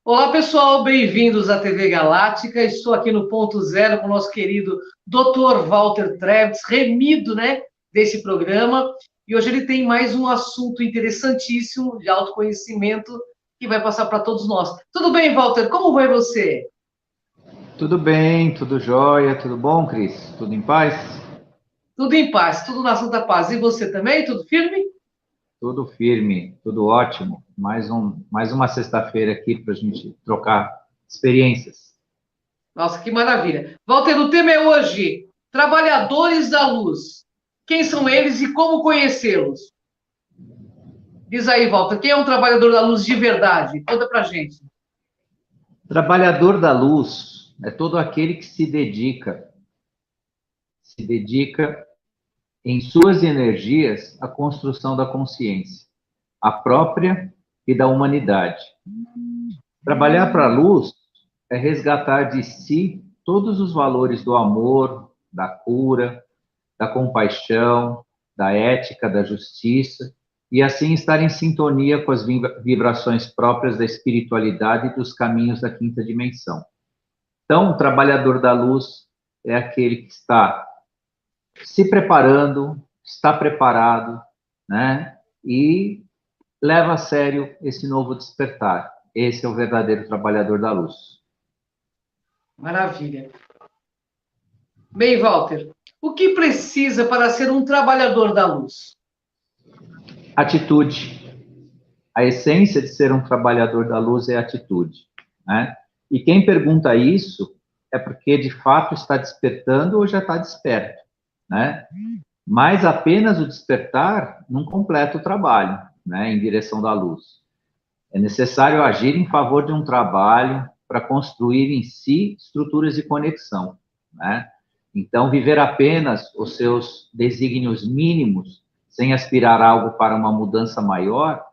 Olá, pessoal, bem-vindos à TV Galáctica. Estou aqui no Ponto Zero com o nosso querido Dr. Walter Treves, remido, né, desse programa. E hoje ele tem mais um assunto interessantíssimo de autoconhecimento que vai passar para todos nós. Tudo bem, Walter? Como vai você? Tudo bem, tudo jóia, tudo bom, Cris? Tudo em paz? Tudo em paz, tudo na santa paz. E você também? Tudo firme? Tudo firme, tudo ótimo. Mais uma sexta-feira aqui para a gente trocar experiências. Nossa, que maravilha. Walter, o tema é hoje: Trabalhadores da Luz. Quem são eles e como conhecê-los? Diz aí, Walter, quem é um trabalhador da luz de verdade? Conta pra gente. Trabalhador da luz é todo aquele que se dedica em suas energias à construção da consciência, a própria e da humanidade. Trabalhar para a luz é resgatar de si todos os valores do amor, da cura, da compaixão, da ética, da justiça, e assim estar em sintonia com as vibrações próprias da espiritualidade e dos caminhos da quinta dimensão. Então, o trabalhador da luz é aquele que está se preparando, está preparado, né? E leva a sério esse novo despertar. Esse é o verdadeiro trabalhador da luz. Maravilha. Bem, Walter, o que precisa para ser um trabalhador da luz? Atitude. A essência de ser um trabalhador da luz é atitude, né? E quem pergunta isso é porque de fato está despertando ou já está desperto, né? Mas apenas o despertar não completa o trabalho, né, em direção da luz. É necessário agir em favor de um trabalho para construir em si estruturas de conexão, né? Então, viver apenas os seus desígnios mínimos, sem aspirar algo para uma mudança maior,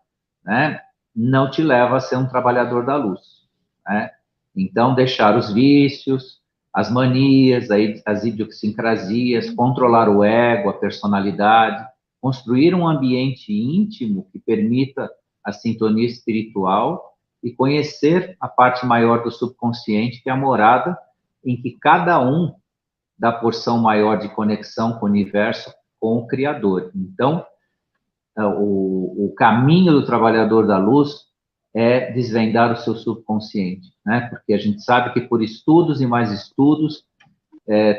né, não te leva a ser um trabalhador da luz, né? Então, deixar os vícios, as manias, as idiosincrasias, controlar o ego, a personalidade, construir um ambiente íntimo que permita a sintonia espiritual e conhecer a parte maior do subconsciente, que é a morada em que cada um dá porção maior de conexão com o universo, com o Criador. Então, o caminho do trabalhador da luz é desvendar o seu subconsciente, né? Porque a gente sabe que por estudos e mais estudos,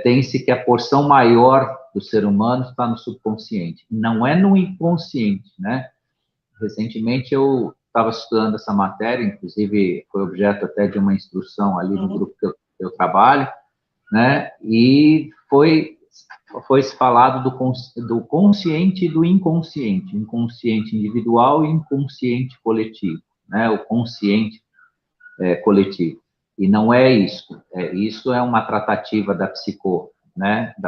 tem-se que a porção maior do ser humano está no subconsciente, não é no inconsciente, né? Recentemente eu estava estudando essa matéria, inclusive foi objeto até de uma instrução ali no grupo que eu trabalho, né? E foi falado do consciente e do inconsciente, inconsciente individual e inconsciente coletivo, né? O consciente coletivo. E não é isso. Isso é uma tratativa da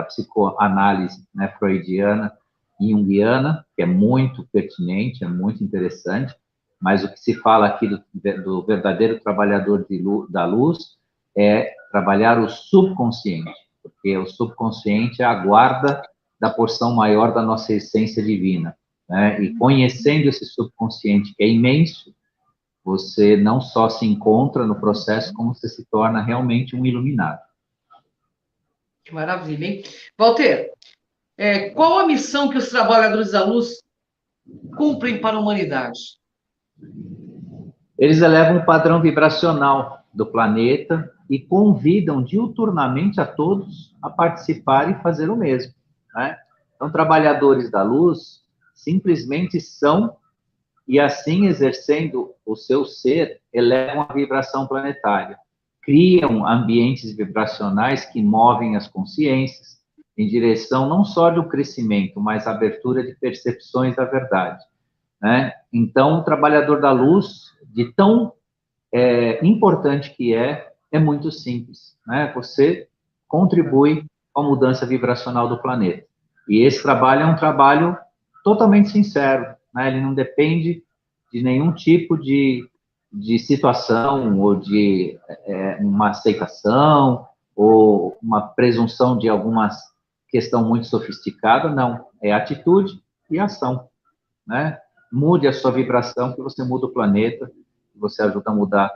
psicoanálise, né, freudiana e junguiana, que é muito pertinente, é muito interessante, mas o que se fala aqui do verdadeiro trabalhador da luz é trabalhar o subconsciente, porque o subconsciente é a guarda da porção maior da nossa essência divina, né? E conhecendo esse subconsciente, que é imenso, você não só se encontra no processo, como você se torna realmente um iluminado. Que maravilha, hein? Walter, qual a missão que os trabalhadores da luz cumprem para a humanidade? Eles elevam o padrão vibracional do planeta e convidam diuturnamente a todos a participar e fazer o mesmo, né? Então, trabalhadores da luz simplesmente são, e assim exercendo o seu ser, elevam a vibração planetária, criam ambientes vibracionais que movem as consciências em direção não só do crescimento, mas abertura de percepções da verdade, né? Então, o trabalhador da luz, de tão importante que é muito simples, né? Você contribui com a mudança vibracional do planeta. E esse trabalho é um trabalho totalmente sincero, né? Ele não depende de nenhum tipo de situação ou de uma aceitação ou uma presunção de alguma questão muito sofisticada, não. É atitude e ação, né? Mude a sua vibração que você muda o planeta, você ajuda a mudar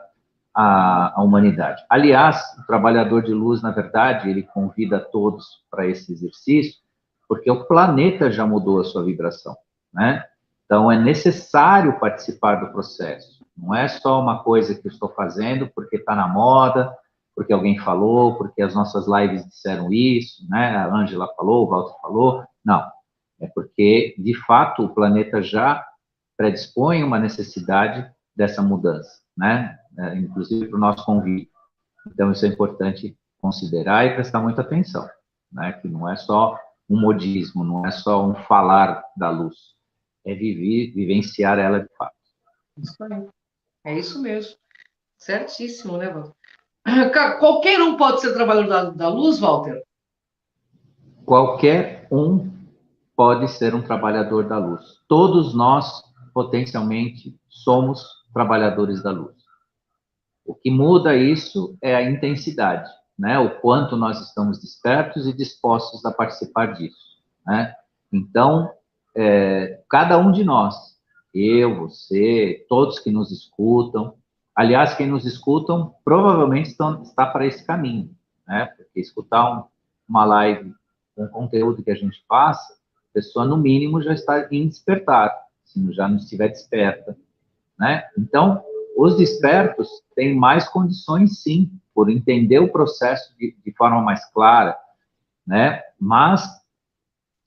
a humanidade. Aliás, o trabalhador de luz, na verdade, ele convida todos para esse exercício, porque o planeta já mudou a sua vibração, né? Então, é necessário participar do processo. Não é só uma coisa que eu estou fazendo porque está na moda, porque alguém falou, porque as nossas lives disseram isso, né? A Ângela falou, o Walter falou. Não. É porque, de fato, o planeta já predispõe uma necessidade dessa mudança, né? Inclusive para o nosso convite. Então, isso é importante considerar e prestar muita atenção, né? Que não é só um modismo, não é só um falar da luz, é vivenciar ela de fato. Isso aí. É isso mesmo. Certíssimo, né, Walter? Qualquer um pode ser trabalhador da luz, Walter? Qualquer um pode ser um trabalhador da luz. Todos nós, potencialmente, somos trabalhadores da luz. O que muda isso é a intensidade, né? O quanto nós estamos despertos e dispostos a participar disso, né? Então, cada um de nós, eu, você, todos que nos escutam, aliás, quem nos escutam provavelmente está para esse caminho, né? Porque escutar uma live com o conteúdo que a gente passa, a pessoa, no mínimo, já está em despertar, se já não estiver desperta, né? Então, os despertos têm mais condições, sim, por entender o processo de forma mais clara, né? Mas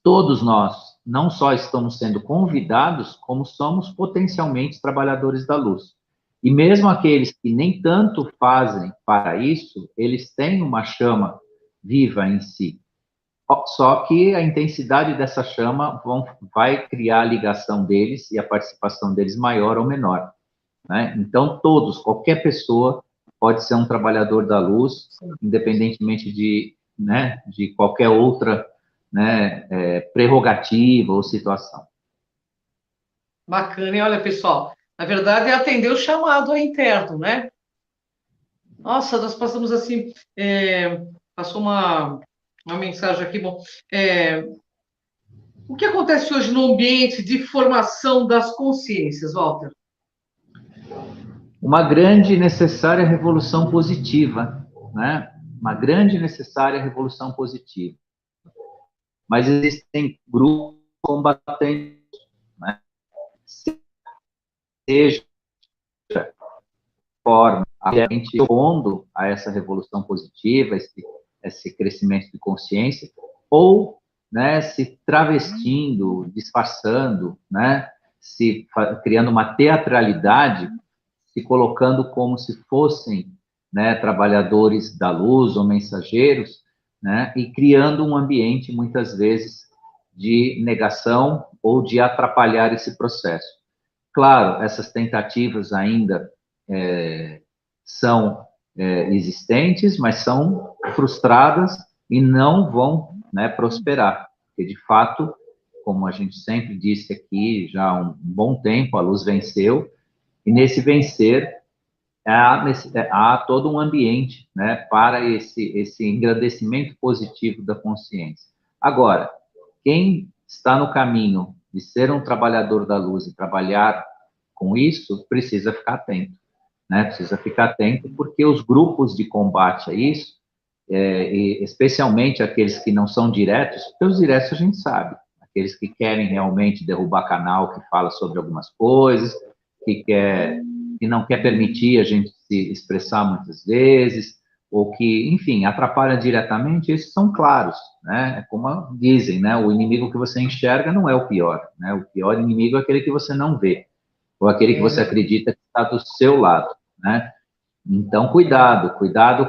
todos nós não só estamos sendo convidados, como somos potencialmente trabalhadores da luz. E mesmo aqueles que nem tanto fazem para isso, eles têm uma chama viva em si. Só que a intensidade dessa chama vai criar a ligação deles e a participação deles maior ou menor, né? Então, todos, qualquer pessoa pode ser um trabalhador da luz, independentemente né, de qualquer outra, né, prerrogativa ou situação. Bacana, e olha, pessoal, na verdade é atender o chamado aí interno, né? Nossa, nós passamos assim, passou uma mensagem aqui, bom, o que acontece hoje no ambiente de formação das consciências, Walter? Uma grande e necessária revolução positiva, né? Uma grande e necessária revolução positiva. Mas existem grupos combatendo, né? Seja forma, a gente opondo a essa revolução positiva, esse crescimento de consciência, ou, né, se travestindo, disfarçando, né, criando uma teatralidade, se colocando como se fossem, né, trabalhadores da luz ou mensageiros, né, e criando um ambiente, muitas vezes, de negação ou de atrapalhar esse processo. Claro, essas tentativas ainda são existentes, mas são frustradas e não vão, né, prosperar, porque de fato, como a gente sempre disse aqui, já há um bom tempo, a luz venceu, e nesse vencer há todo um ambiente, né, para esse engrandecimento positivo da consciência. Agora, quem está no caminho de ser um trabalhador da luz e trabalhar com isso, precisa ficar atento, né? Precisa ficar atento porque os grupos de combate a isso, e especialmente aqueles que não são diretos, porque os diretos a gente sabe, aqueles que querem realmente derrubar canal que fala sobre algumas coisas, que não quer permitir a gente se expressar muitas vezes, ou que, enfim, atrapalham diretamente, esses são claros, né? É como dizem, né? O inimigo que você enxerga não é o pior, né? O pior inimigo é aquele que você não vê, ou aquele que você acredita que está do seu lado, né? Então, cuidado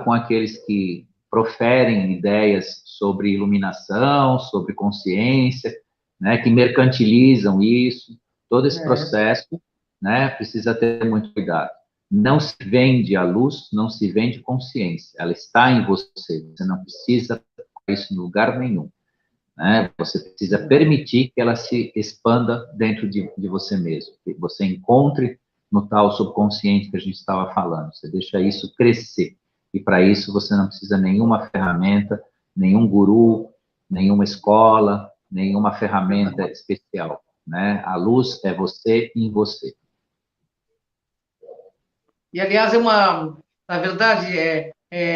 com aqueles que proferem ideias sobre iluminação, sobre consciência, né? Que mercantilizam isso, todo esse processo, né? Precisa ter muito cuidado. Não se vende a luz, não se vende consciência. Ela está em você. Você não precisa colocar isso em lugar nenhum, né? Você precisa permitir que ela se expanda dentro de você mesmo, que você encontre no tal subconsciente que a gente estava falando. Você deixa isso crescer. E para isso você não precisa nenhuma ferramenta, nenhum guru, nenhuma escola, nenhuma ferramenta especial, né? A luz é você em você. E, aliás, Na verdade,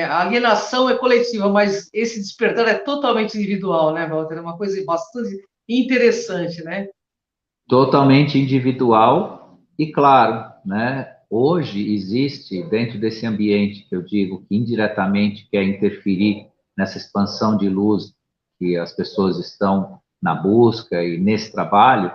a alienação é coletiva, mas esse despertar é totalmente individual, né, Walter? É uma coisa bastante interessante, né? Totalmente individual e claro, né? Hoje existe dentro desse ambiente que eu digo que indiretamente quer interferir nessa expansão de luz que as pessoas estão na busca e nesse trabalho,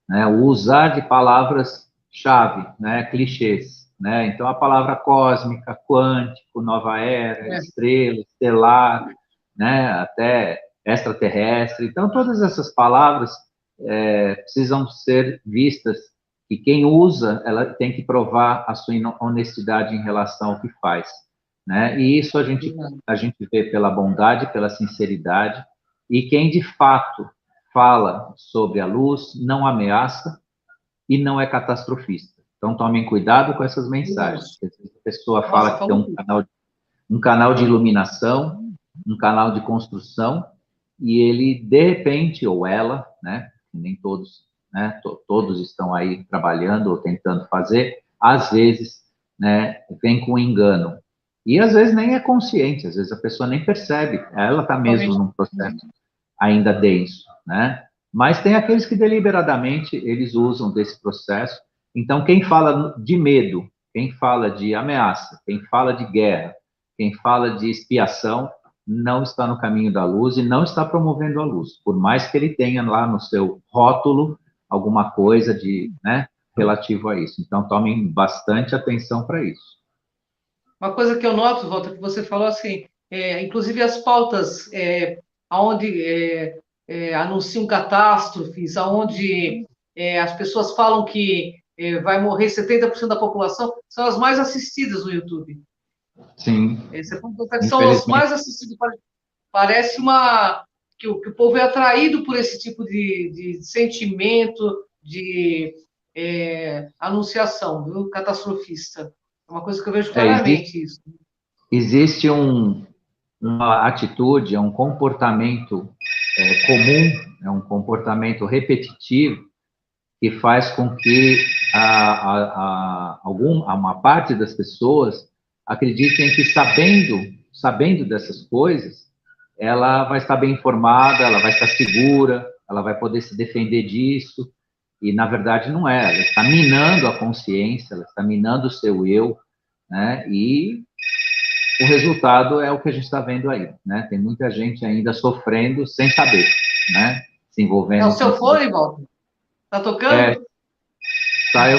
né? O usar de palavras-chave, né? Clichês, né? Então a palavra cósmica, quântico, nova era, É, estrela, estelar, né? Até extraterrestre. Então todas essas palavras precisam ser vistas e quem usa, ela tem que provar a sua honestidade em relação ao que faz, né? E isso a gente vê pela bondade, pela sinceridade, e quem de fato fala sobre a luz não ameaça e não é catastrofista. Então tomem cuidado com essas mensagens. isso. A pessoa Nossa, fala que tem falou tudo. um canal de iluminação, um canal de construção, e ele, de repente, ou ela, né, nem todos, né, todos estão aí trabalhando ou tentando fazer, às vezes, né, vem com engano. E às vezes nem é consciente, às vezes a pessoa nem percebe, ela está mesmo Totalmente. num processo ainda denso, né? Mas tem aqueles que deliberadamente eles usam desse processo. Então, quem fala de medo, quem fala de ameaça, quem fala de guerra, quem fala de expiação não está no caminho da luz e não está promovendo a luz, por mais que ele tenha lá no seu rótulo alguma coisa de, né, relativo a isso. Então, tomem bastante atenção para isso. Uma coisa que eu noto, Walter, que você falou assim, inclusive as pautas onde anunciam catástrofes, aonde as pessoas falam que vai morrer 70% da população, são as mais assistidas no YouTube. Sim, Você pode notar que são as infelizmente mais assistidas. Parece que o povo é atraído por esse tipo de sentimento, de anunciação, viu? Catastrofista. É uma coisa que eu vejo existe, claramente isso. existe uma atitude, um comportamento comum, é um comportamento repetitivo que faz com que uma parte das pessoas acreditem que sabendo dessas coisas, ela vai estar bem informada, ela vai estar segura, ela vai poder se defender disso, e na verdade não é, ela está minando a consciência, ela está minando o seu eu, né? E o resultado é o que a gente está vendo aí, né? Tem muita gente ainda sofrendo sem saber, né? Se É o envolvendo seu nesses. fone, Walter? Tá É, tocando? tá,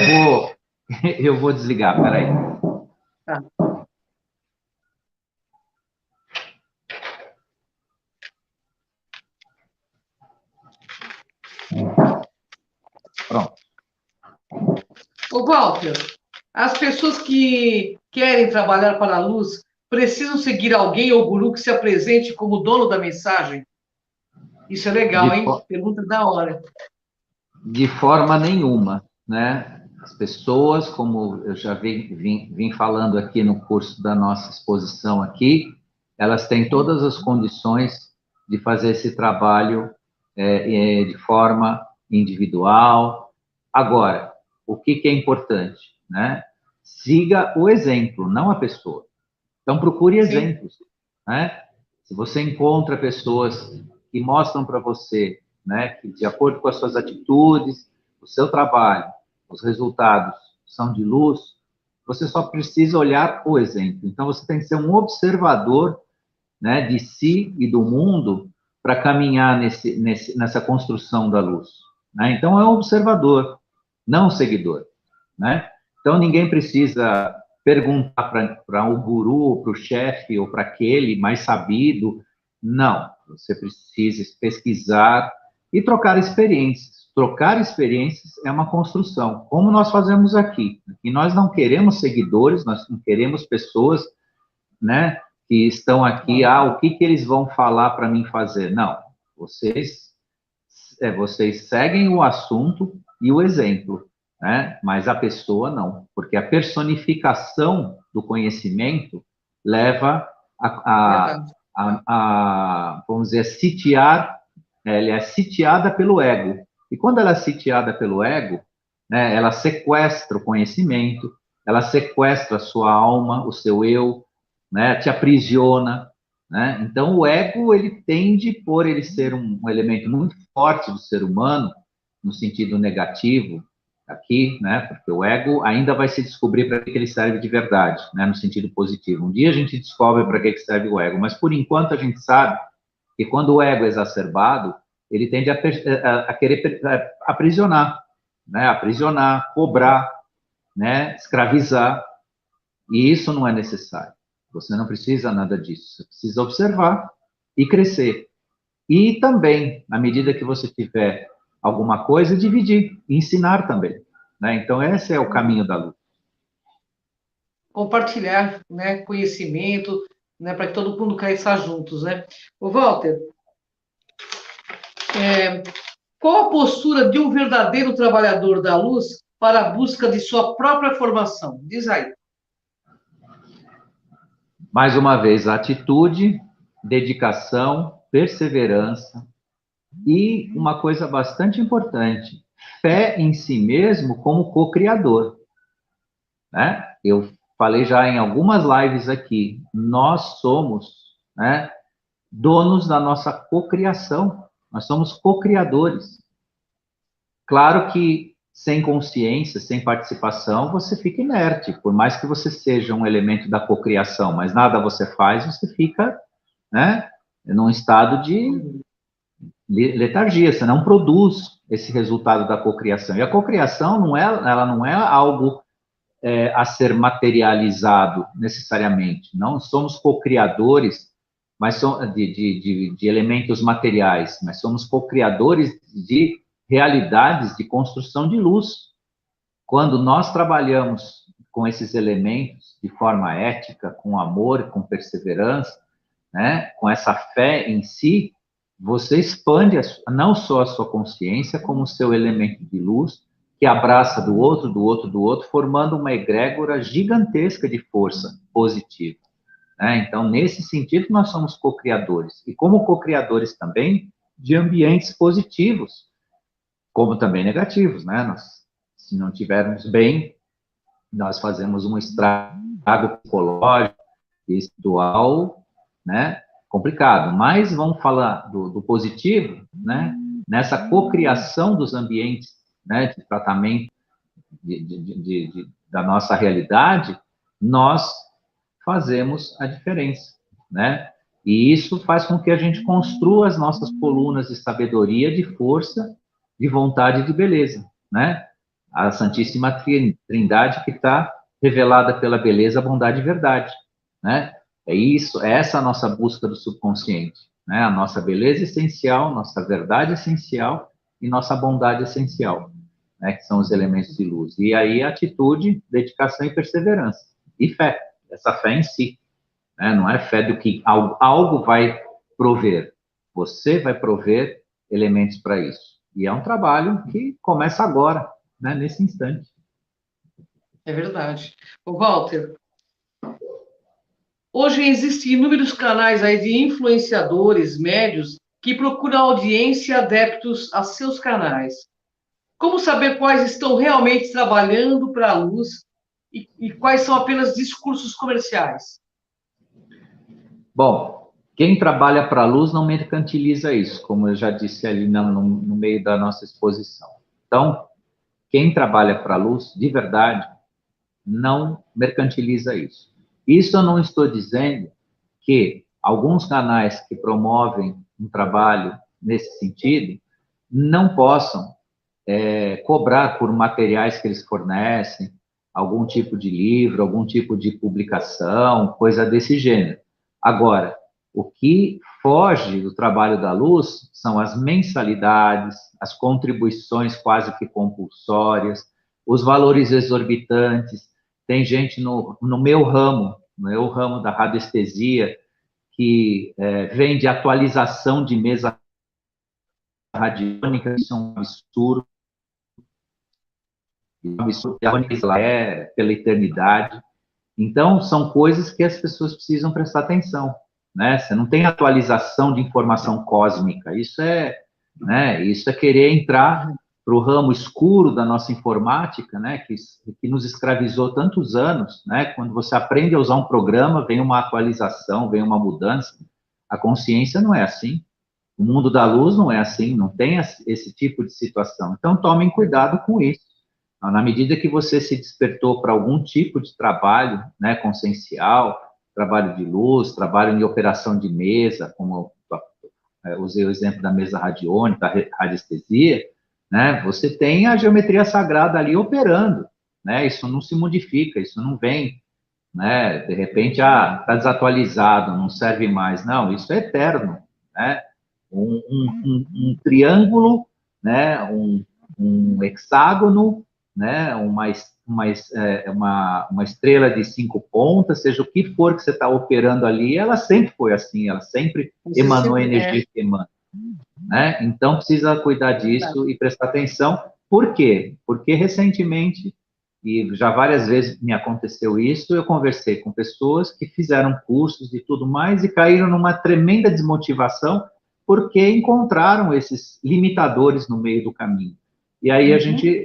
eu vou desligar, peraí. Tá. Pronto. Ô, Walter, as pessoas que querem trabalhar para a luz precisam seguir alguém ou guru que se apresente como dono da mensagem? Isso é De, legal, hein? fo- Pergunta da hora. de forma nenhuma, né? As pessoas, como eu já vim falando aqui no curso da nossa exposição aqui, elas têm todas as condições de fazer esse trabalho de forma individual. Agora, o que é importante, né? Siga o exemplo, não a pessoa. Então, procure Sim. exemplos, né? Se você encontra pessoas que mostram para você, né, que de acordo com as suas atitudes, o seu trabalho, os resultados são de luz, você só precisa olhar o exemplo. Então, você tem que ser um observador, né, de si e do mundo para caminhar nessa construção da luz, né? Então, é um observador, não um seguidor, né? Então, ninguém precisa perguntar para o guru, para o chefe ou para aquele mais sabido. Não, você precisa pesquisar e trocar experiências. Trocar experiências é uma construção, como nós fazemos aqui. E nós não queremos seguidores, nós não queremos pessoas, né, que estão aqui, o que eles vão falar para mim fazer? Não, vocês seguem o assunto e o exemplo, né? Mas a pessoa não, porque a personificação do conhecimento leva Verdade. vamos dizer, sitiar, ela é sitiada pelo ego. E quando ela é sitiada pelo ego, né, ela sequestra o conhecimento, ela sequestra a sua alma, o seu eu, né? Te aprisiona, né? Então, o ego, ele tende, por ele ser um elemento muito forte do ser humano, no sentido negativo, aqui, né? Porque o ego ainda vai se descobrir para que ele serve de verdade, né? No sentido positivo. Um dia a gente descobre para que serve o ego, mas por enquanto a gente sabe que quando o ego é exacerbado, ele tende a querer aprisionar, né? Aprisionar, cobrar, né? Escravizar, e isso não é necessário. Você não precisa nada disso. Você precisa observar e crescer. E também, à medida que você tiver alguma coisa, dividir, e ensinar também, né? Então, esse é o caminho da luz. Compartilhar, né, conhecimento, né, para que todo mundo cresça juntos, né? O Walter, qual a postura de um verdadeiro trabalhador da luz para a busca de sua própria formação? Diz aí. Mais uma vez, atitude, dedicação, perseverança e uma coisa bastante importante, fé em si mesmo como co-criador, né? Eu falei já em algumas lives aqui, nós somos, né, donos da nossa cocriação, nós somos co-criadores. Claro que sem consciência, sem participação, você fica inerte, por mais que você seja um elemento da cocriação, mas nada você faz, você fica, né, num estado de letargia, você não produz esse resultado da cocriação. E a cocriação ela não é algo a ser materializado necessariamente. Não somos co-criadores, mas de elementos materiais, mas somos co-criadores de realidades de construção de luz. Quando nós trabalhamos com esses elementos de forma ética, com amor, com perseverança, né, com essa fé em si, você expande não só a sua consciência, como o seu elemento de luz, que abraça do outro, do outro, do outro, formando uma egrégora gigantesca de força positiva, né? Então, nesse sentido, nós somos co-criadores. E como co-criadores também de ambientes positivos, como também negativos, né? Se não tivermos bem, nós fazemos um estrago psicológico e espiritual, né? Complicado. Mas vamos falar do positivo, né? Nessa cocriação dos ambientes, né, de tratamento da nossa realidade, nós fazemos a diferença, né? E isso faz com que a gente construa as nossas colunas de sabedoria, de força, de vontade e de beleza, né? A Santíssima Trindade que está revelada pela beleza, bondade e verdade, né? É isso, é essa a nossa busca do subconsciente, né? A nossa beleza essencial, nossa verdade essencial e nossa bondade essencial, né? Que são os elementos de luz. E aí atitude, dedicação e perseverança. E fé, essa fé em si, né? Não é fé do que algo vai prover. Você vai prover elementos para isso. E é um trabalho que começa agora, né? Nesse instante. É verdade. O Walter, hoje existem inúmeros canais aí de influenciadores médios que procuram audiência e adeptos a seus canais. Como saber quais estão realmente trabalhando para a luz e quais são apenas discursos comerciais? Bom, quem trabalha para a luz não mercantiliza isso, como eu já disse ali no meio da nossa exposição. Então, quem trabalha para a luz, de verdade, não mercantiliza isso. Isso eu não estou dizendo que alguns canais que promovem um trabalho nesse sentido não possam cobrar por materiais que eles fornecem, algum tipo de livro, algum tipo de publicação, coisa desse gênero. Agora, o que foge do trabalho da luz são as mensalidades, as contribuições quase que compulsórias, os valores exorbitantes. Tem gente no meu ramo da radiestesia, que vende atualização de mesa radiônica, isso é um absurdo. Ela é pela eternidade. Então, são coisas que as pessoas precisam prestar atenção, né? Você não tem atualização de informação cósmica, isso é querer entrar o ramo escuro da nossa informática, né, que nos escravizou tantos anos, né, quando você aprende a usar um programa, vem uma atualização, vem uma mudança, a consciência não é assim, o mundo da luz não é assim, não tem esse tipo de situação. Então, tomem cuidado com isso. Na medida que você se despertou para algum tipo de trabalho, né, consciencial, trabalho de luz, trabalho de operação de mesa, como usei o exemplo da mesa radiônica, radiestesia, né, você tem a geometria sagrada ali operando, né, isso não se modifica, isso não vem, né, de repente, está desatualizado, não serve mais, não, isso é eterno, né, um triângulo, né, um hexágono, né, uma estrela de 5 pontas, seja o que for que você está operando ali, ela sempre foi assim, ela sempre emanou a energia que emana. Né? Então, precisa cuidar disso e prestar atenção. Por quê? Porque recentemente, e já várias vezes me aconteceu isso, eu conversei com pessoas que fizeram cursos e tudo mais e caíram numa tremenda desmotivação porque encontraram esses limitadores no meio do caminho. E aí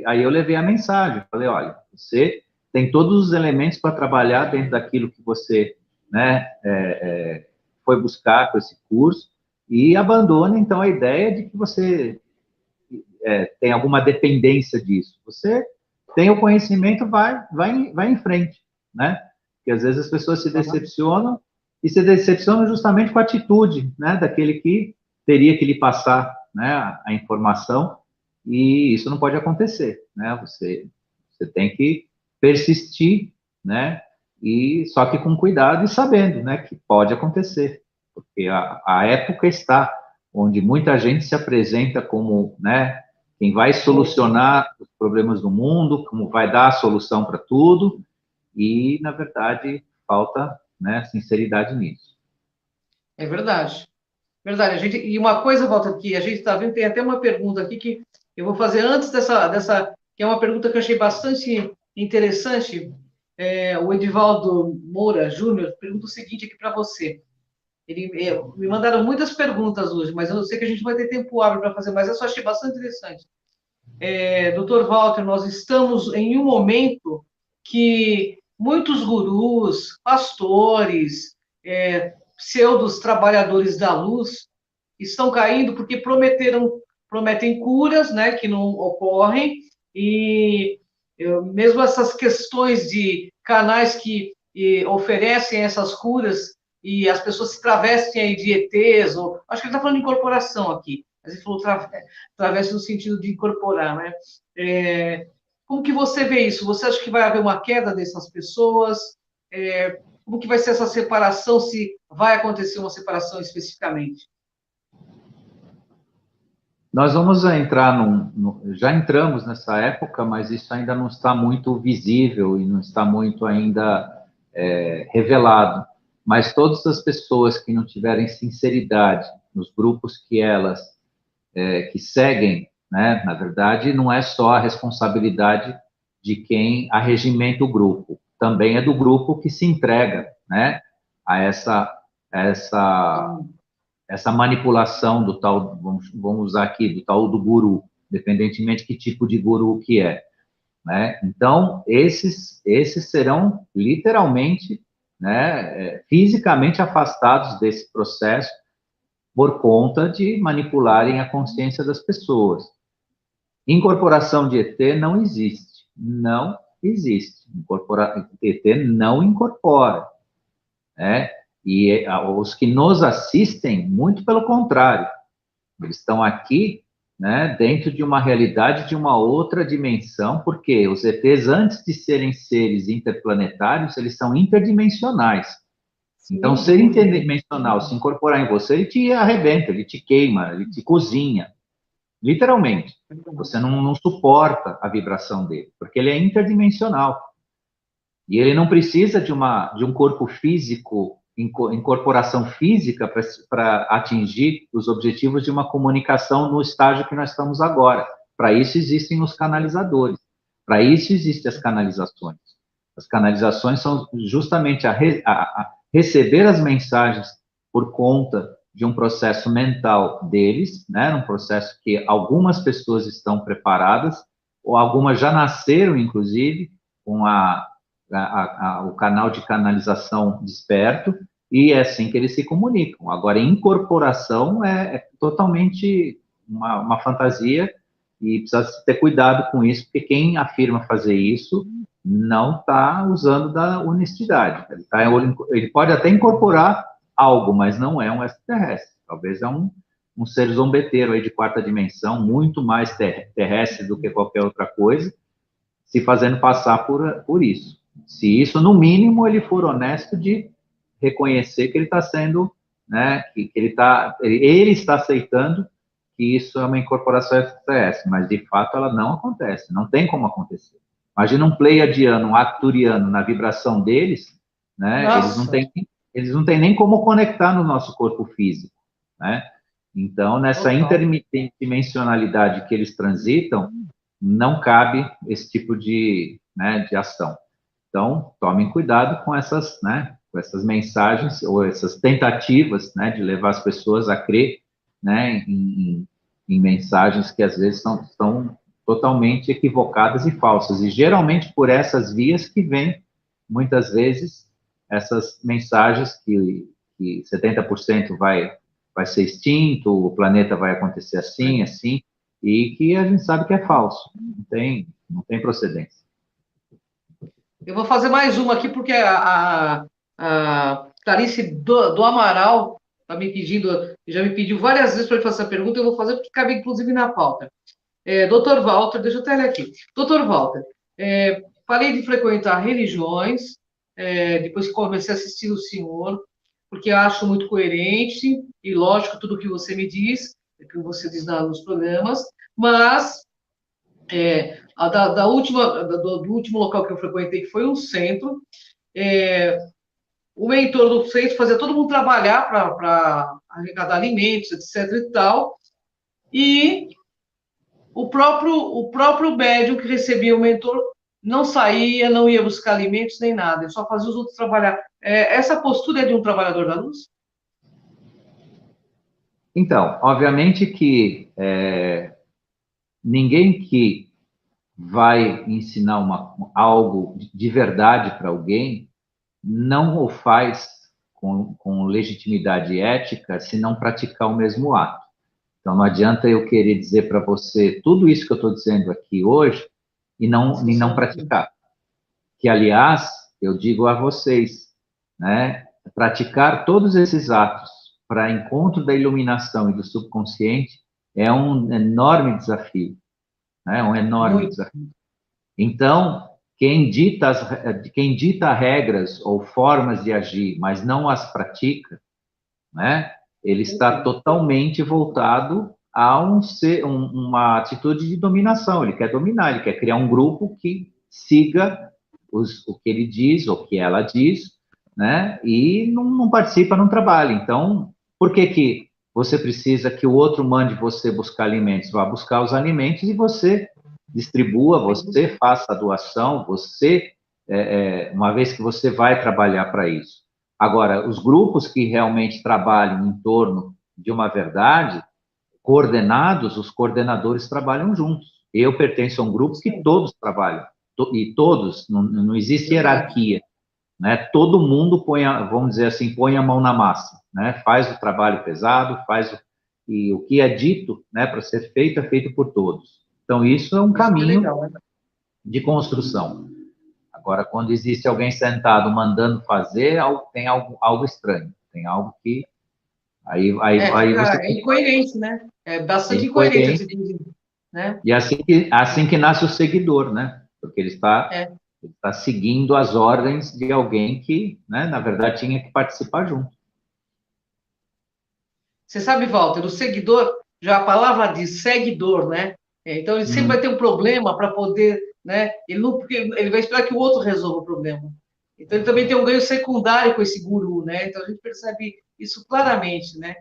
aí eu levei a mensagem, falei, olha, você tem todos os elementos para trabalhar dentro daquilo que você, né, foi buscar com esse curso, e abandone, então, a ideia de que você tem alguma dependência disso. Você tem o conhecimento, vai em frente, né? Porque às vezes as pessoas se decepcionam, e se decepcionam justamente com a atitude, né, daquele que teria que lhe passar, né, a informação, e isso não pode acontecer, né? Você tem que persistir, né? E só que com cuidado e sabendo, né, que pode acontecer, porque a época está onde muita gente se apresenta como, né, quem vai solucionar os problemas do mundo, como vai dar a solução para tudo, e, na verdade, falta, né, sinceridade nisso. É verdade. Verdade. E uma coisa, Walter, que a gente está vendo, tem até uma pergunta aqui que eu vou fazer antes dessa que é uma pergunta que eu achei bastante interessante. O Edivaldo Moura Júnior pergunta o seguinte aqui para você. Me mandaram muitas perguntas hoje, mas eu sei que a gente vai ter tempo hábil para fazer, mas eu só achei bastante interessante. Dr. Walter, nós estamos em um momento que muitos gurus, pastores, pseudos trabalhadores da luz estão caindo porque prometem curas, né, que não ocorrem, e mesmo essas questões de canais que oferecem essas curas e as pessoas se travestem aí de ETs, ou acho que ele está falando de incorporação aqui, mas ele falou traveste no sentido de incorporar, né? Como que você vê isso? Você acha que vai haver uma queda dessas pessoas? Como que vai ser essa separação, se vai acontecer uma separação especificamente? Nós vamos entrar já entramos nessa época, mas isso ainda não está muito visível e não está muito ainda revelado. Mas todas as pessoas que não tiverem sinceridade nos grupos que elas que seguem, né, na verdade, não é só a responsabilidade de quem arregimenta o grupo, também é do grupo que se entrega, né, a essa manipulação do tal, vamos usar aqui, do tal do guru, independentemente de que tipo de guru que é, né? Então, esses serão literalmente, né, fisicamente afastados desse processo por conta de manipularem a consciência das pessoas. Incorporação de ET não existe. Não existe. ET não incorpora, né? E os que nos assistem, muito pelo contrário, eles estão aqui, né, dentro de uma realidade de uma outra dimensão, porque os ETs, antes de serem seres interplanetários, eles são interdimensionais. Então, ser interdimensional, se incorporar em você, ele te arrebenta, ele te queima, ele te cozinha, literalmente. Você não suporta a vibração dele, porque ele é interdimensional. E ele não precisa de um corpo físico, incorporação física para atingir os objetivos de uma comunicação no estágio que nós estamos agora. Para isso existem os canalizadores, para isso existem as canalizações. As canalizações são justamente a receber as mensagens por conta de um processo mental deles, né, um processo que algumas pessoas estão preparadas, ou algumas já nasceram, inclusive, com o canal de canalização desperto, e é assim que eles se comunicam. Agora, incorporação é totalmente uma fantasia, e precisa ter cuidado com isso, porque quem afirma fazer isso não está usando da honestidade. Ele pode até incorporar algo, mas não é um extraterrestre. Talvez é um ser zombeteiro aí de quarta dimensão, muito mais terrestre do que qualquer outra coisa, se fazendo passar por isso. Se isso, no mínimo, ele for honesto de reconhecer que ele está sendo, né, que ele está aceitando que isso é uma incorporação extraterrestre, mas de fato ela não acontece, não tem como acontecer. Imagina um pleiadiano, um arcturiano, na vibração deles, né, eles não têm nem como conectar no nosso corpo físico, né? Então, nessa interdimensionalidade que eles transitam, não cabe esse tipo de ação. Então, tomem cuidado com essas, né, com essas mensagens ou essas tentativas, né, de levar as pessoas a crer, né, em mensagens que às vezes são totalmente equivocadas e falsas. E geralmente por essas vias que vêm, muitas vezes, essas mensagens que 70% vai ser extinto, o planeta vai acontecer assim, assim, e que a gente sabe que é falso, não tem procedência. Eu vou fazer mais uma aqui, porque a Clarice do Amaral tá me pedindo, já me pediu várias vezes para ele fazer essa pergunta, eu vou fazer porque cabe inclusive na pauta. Dr. Walter, deixa eu até ler aqui. Dr. Walter, falei de frequentar religiões, depois que comecei a assistir o senhor, porque acho muito coerente e lógico tudo o que você me diz, que você diz nos programas, mas do último local que eu frequentei, que foi um centro, o mentor do centro fazia todo mundo trabalhar para arrecadar alimentos, etc. e tal, e o próprio médium que recebia o mentor não saía, não ia buscar alimentos nem nada, ele só fazia os outros trabalhar. Essa postura é de um trabalhador da luz? Então, obviamente que ninguém que vai ensinar algo de verdade para alguém não o faz com legitimidade ética se não praticar o mesmo ato. Então, não adianta eu querer dizer para você tudo isso que eu estou dizendo aqui hoje e não praticar. Que, aliás, eu digo a vocês, né, praticar todos esses atos para encontro da iluminação e do subconsciente é um enorme desafio, né, um enorme desafio. Então, quem dita regras ou formas de agir, mas não as pratica, né, ele está totalmente voltado a uma atitude de dominação. Ele quer dominar, ele quer criar um grupo que siga o que ele diz, ou o que ela diz, né, e não participa, não trabalha. Então, por que você precisa que o outro mande você buscar alimentos? Vá buscar os alimentos e você distribua, você faça a doação, você, uma vez que você vai trabalhar para isso. Agora, os grupos que realmente trabalham em torno de uma verdade, coordenados, os coordenadores trabalham juntos. Eu pertenço a um grupo que todos trabalham, e todos, não existe hierarquia, né? Todo mundo vamos dizer assim, põe a mão na massa, né? Faz o trabalho pesado, e o que é dito, né, para ser feito, é feito por todos. Então, isso é um caminho de construção. Agora, quando existe alguém sentado mandando fazer, tem algo estranho, tem algo que... Aí você... É incoerente, né? É bastante incoerente. Né? E assim que nasce o seguidor, né? Porque ele está seguindo as ordens de alguém que, né, na verdade, tinha que participar junto. Você sabe, Walter, o seguidor, já a palavra diz seguidor, né? Então, ele sempre vai ter um problema para poder, né? Ele vai esperar que o outro resolva o problema. Então, ele também tem um ganho secundário com esse guru, né? Então, a gente percebe isso claramente, né?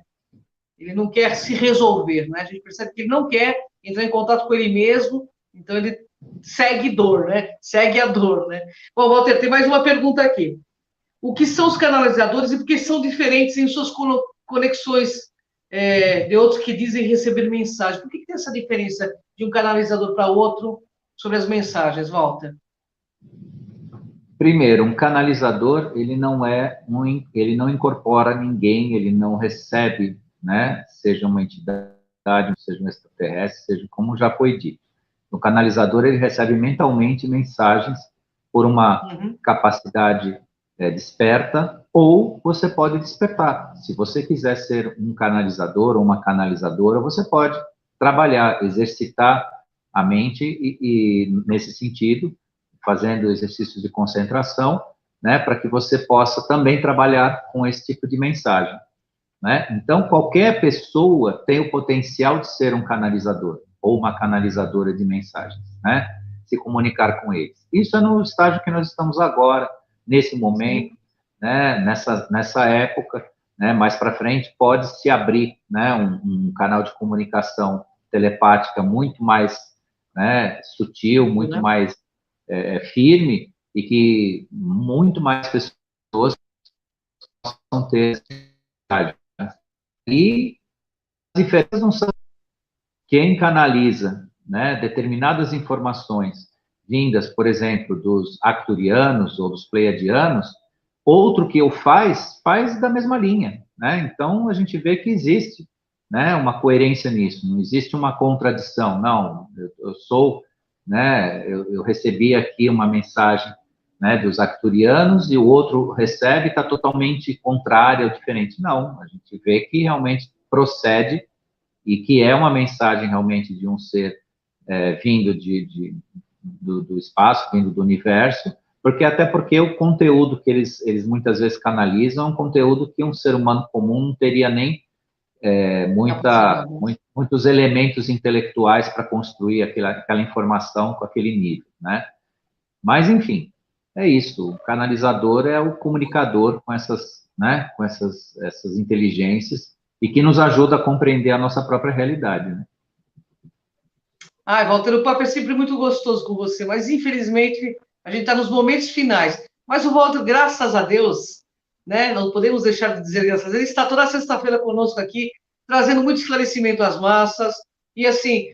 Ele não quer se resolver, né? A gente percebe que ele não quer entrar em contato com ele mesmo, então ele segue dor, né? Segue a dor, né? Bom, Walter, tem mais uma pergunta aqui. O que são os canalizadores e por que são diferentes em suas conexões de outros que dizem receber mensagem. Por que tem essa diferença de um canalizador para outro sobre as mensagens, Walter? Primeiro, um canalizador, ele não incorpora ninguém, ele não recebe, né, seja uma entidade, seja um extraterrestre, seja como já foi dito. O canalizador, ele recebe mentalmente mensagens por uma capacidade desperta, ou você pode despertar. Se você quiser ser um canalizador ou uma canalizadora, você pode trabalhar, exercitar a mente e nesse sentido, fazendo exercícios de concentração, né, para que você possa também trabalhar com esse tipo de mensagem, né? Então, qualquer pessoa tem o potencial de ser um canalizador ou uma canalizadora de mensagens, né? Se comunicar com eles. Isso é no estágio que nós estamos agora, nesse momento, né? Nessa época, né? Mais para frente pode se abrir, né? Um canal de comunicação telepática muito mais, né? Sutil, muito mais firme e que muito mais pessoas possam ter. E as diferenças não são quem canaliza, né, determinadas informações vindas, por exemplo, dos arcturianos ou dos pleiadianos, outro que o faz da mesma linha, né? Então a gente vê que existe, né, uma coerência nisso, não existe uma contradição, não, eu sou, né, eu recebi aqui uma mensagem, né, dos arcturianos e o outro recebe e está totalmente contrária ou diferente. Não, a gente vê que realmente procede e que é uma mensagem realmente de um ser vindo do espaço, vindo do universo, até porque o conteúdo que eles muitas vezes canalizam é um conteúdo que um ser humano comum não teria nem muitos elementos intelectuais para construir aquela informação com aquele nível, né? Mas, enfim, é isso. O canalizador é o comunicador com essas, né, com essas inteligências e que nos ajuda a compreender a nossa própria realidade, né? Walter, o papo é sempre muito gostoso com você, mas infelizmente a gente está nos momentos finais. Mas o Walter, graças a Deus, né, não podemos deixar de dizer graças a Deus, ele está toda sexta-feira conosco aqui, trazendo muito esclarecimento às massas, e assim,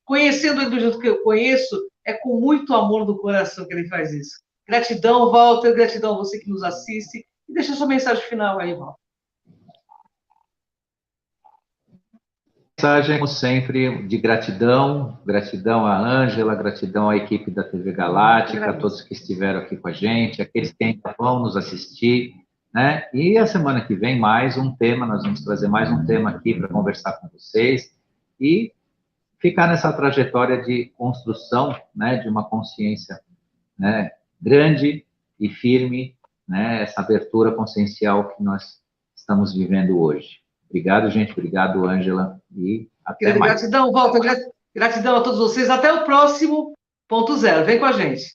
conhecendo ele do jeito que eu conheço, é com muito amor no coração que ele faz isso. Gratidão, Walter, gratidão a você que nos assiste, e deixa sua mensagem final aí, Walter. Mensagem, como sempre, de gratidão à Ângela, gratidão à equipe da TV Galáctica, a todos que estiveram aqui com a gente, aqueles que ainda vão nos assistir, né? E a semana que vem, mais um tema, nós vamos trazer mais um tema aqui para conversar com vocês e ficar nessa trajetória de construção, né, de uma consciência, né, grande e firme, né, essa abertura consciencial que nós estamos vivendo hoje. Obrigado, gente. Obrigado, Ângela. E até mais. Gratidão, Walter. Gratidão a todos vocês. Até o próximo ponto zero. Vem com a gente.